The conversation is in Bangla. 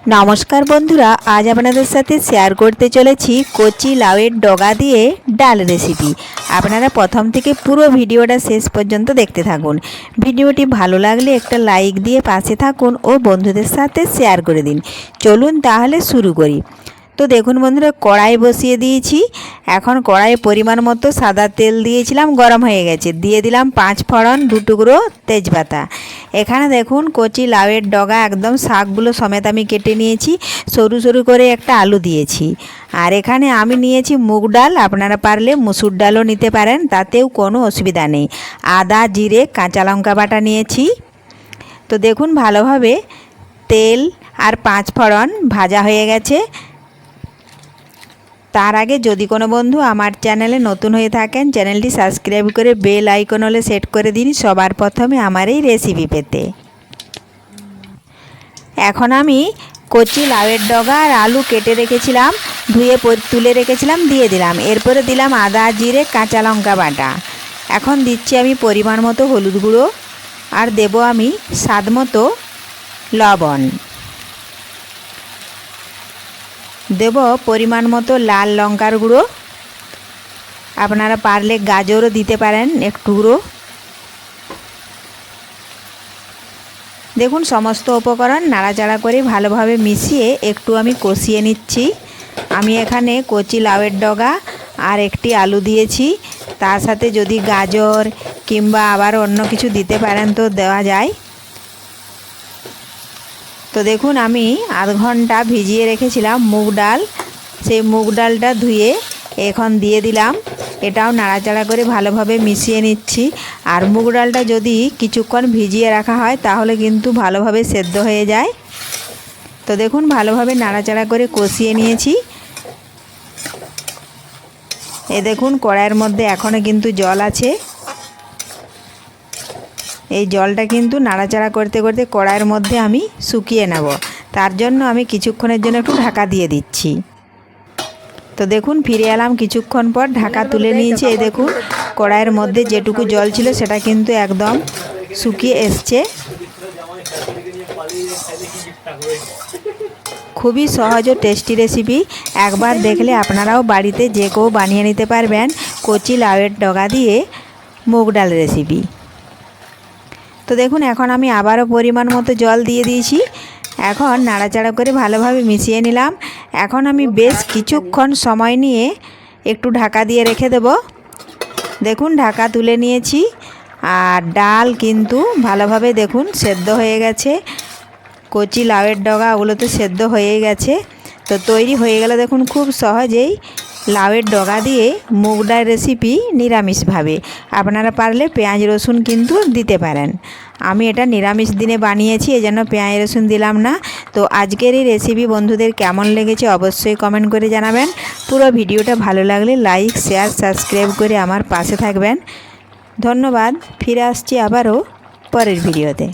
নমস্কার বন্ধুরা, আজ আপনাদের সাথে শেয়ার করতে চলেছি কচি লাউয়ের ডগা দিয়ে ডাল রেসিপি। আপনারা প্রথম থেকে পুরো ভিডিওটা শেষ পর্যন্ত দেখতে থাকুন। ভিডিওটি ভালো লাগলে একটা লাইক দিয়ে পাশে থাকুন ও বন্ধুদের সাথে শেয়ার করে দিন। চলুন তাহলে শুরু করি। তো দেখুন বন্ধুরা, কড়াই বসিয়ে দিয়েছি। এখন কড়াইয়ে পরিমাণ মতো সাদা তেল দিয়েছিলাম, গরম হয়ে গেছে। দিয়ে দিলাম 5 ফোড়ন, 2 টুকরো তেজপাতা। এখানে দেখুন কচি লাউয়ের ডগা একদম শাকগুলো সমেত আমি কেটে নিয়েছি। সরু সরু করে একটা আলু দিয়েছি। আর এখানে আমি নিয়েছি মুগ ডাল, আপনারা পারলে মসুর ডালও নিতে পারেন, তাতেও কোনো অসুবিধা নেই। আদা, জিরে, কাঁচা লঙ্কা বাটা নিয়েছি। তো দেখুন ভালোভাবে তেল আর 5 ফোড়ন ভাজা হয়ে গেছে। তার আগে যদি কোনো বন্ধু আমার চ্যানেলে নতুন হয়ে থাকেন, চ্যানেলটি সাবস্ক্রাইব করে বেল আইকন হলে সেট করে দিন সবার প্রথমে আমার এই রেসিপি পেতে। এখন আমি কচি লাউয়ের ডগা আর আলু কেটে রেখেছিলাম, ধুয়ে তুলে রেখেছিলাম, দিয়ে দিলাম। এরপরে দিলাম আদা, জিরে, কাঁচা লঙ্কা বাটা। এখন দিচ্ছি আমি পরিমাণ মতো হলুদ গুঁড়ো, আর দেব আমি স্বাদ মতো লবণ। দেব পরিমাণ মতো লাল লঙ্কার গুঁড়ো, আপনারা পারলে গাজরও দিতে পারেন এক টুকরো। দেখুন সমস্ত উপকরণ নাড়াচাড়া করে ভালোভাবে মিশিয়ে একটু আমি কষিয়ে নিচ্ছি। আমি এখানে কচি লাউয়ের ডগা আর একটি আলু দিয়েছি, তার সাথে যদি গাজর কিংবা আবার অন্য কিছু দিতে পারেন তো দেওয়া যায়। তো দেখুন আমি আধ ঘন্টা ভিজিয়ে রেখেছিলাম মুগ ডাল, সেই মুগ ডালটা ধুয়ে এখন দিয়ে দিলাম। এটাও নাড়াচাড়া করে ভালোভাবে মিশিয়ে নিচ্ছি। আর মুগ ডালটা যদি কিছুক্ষণ ভিজিয়ে রাখা হয় তাহলে কিন্তু ভালোভাবে সেদ্ধ হয়ে যায়। তো দেখুন ভালোভাবে নাড়াচাড়া করে কষিয়ে নিয়েছি। এ দেখুন কড়াইয়ের মধ্যে এখনও কিন্তু জল আছে। এই জলটা কিন্তু নাড়াচাড়া করতে করতে কড়াইয়ের মধ্যে আমি শুকিয়ে নেব। তার জন্য আমি কিছুক্ষণের জন্য একটু ঢাকা দিয়ে দিচ্ছি। তো দেখুন ফিরে এলাম কিছুক্ষণ পর, ঢাকা তুলে নিয়েছি। এই দেখুন কড়াইয়ের মধ্যে যেটুকু জল ছিল সেটা কিন্তু একদম শুকিয়ে এসছে। খুবই সহজ ও টেস্টি রেসিপি। একবার দেখলে আপনারাও বাড়িতে যে কেউ বানিয়ে নিতে পারবেন কচি লাউয়ের ডগা দিয়ে মুগ ডাল রেসিপি। তো দেখুন এখন আমি আবারও পরিমাণ মতো জল দিয়ে দিয়েছি। এখন নাড়াচাড়া করে ভালোভাবে মিশিয়ে নিলাম। এখন আমি বেশ কিছুক্ষণ সময় নিয়ে একটু ঢাকা দিয়ে রেখে দেব। দেখুন ঢাকা তুলে নিয়েছি, আর ডাল কিন্তু ভালোভাবে দেখুন সেদ্ধ হয়ে গেছে। কচি লাউয়ের ডগা ওগুলো তো সেদ্ধ হয়েই গেছে। তো তৈরি হয়ে গেলে দেখুন খুব সহজেই লাউয়ের ডগা দিয়ে মুগ ডাল রেসিপি নিরামিষভাবে। আপনারা পারলে পেঁয়াজ রসুন কিন্তু দিতে পারেন। আমি এটা নিরামিষ দিনে বানিয়েছি, এজন্য পেঁয়াজ রসুন দিলাম না। তো আজকের এই রেসিপি বন্ধুদের কেমন লেগেছে অবশ্যই কমেন্ট করে জানাবেন। পুরো ভিডিওটা ভালো লাগলে লাইক, শেয়ার, সাবস্ক্রাইব করে আমার পাশে থাকবেন। ধন্যবাদ। ফিরে আসছি আবারও পরের ভিডিওতে।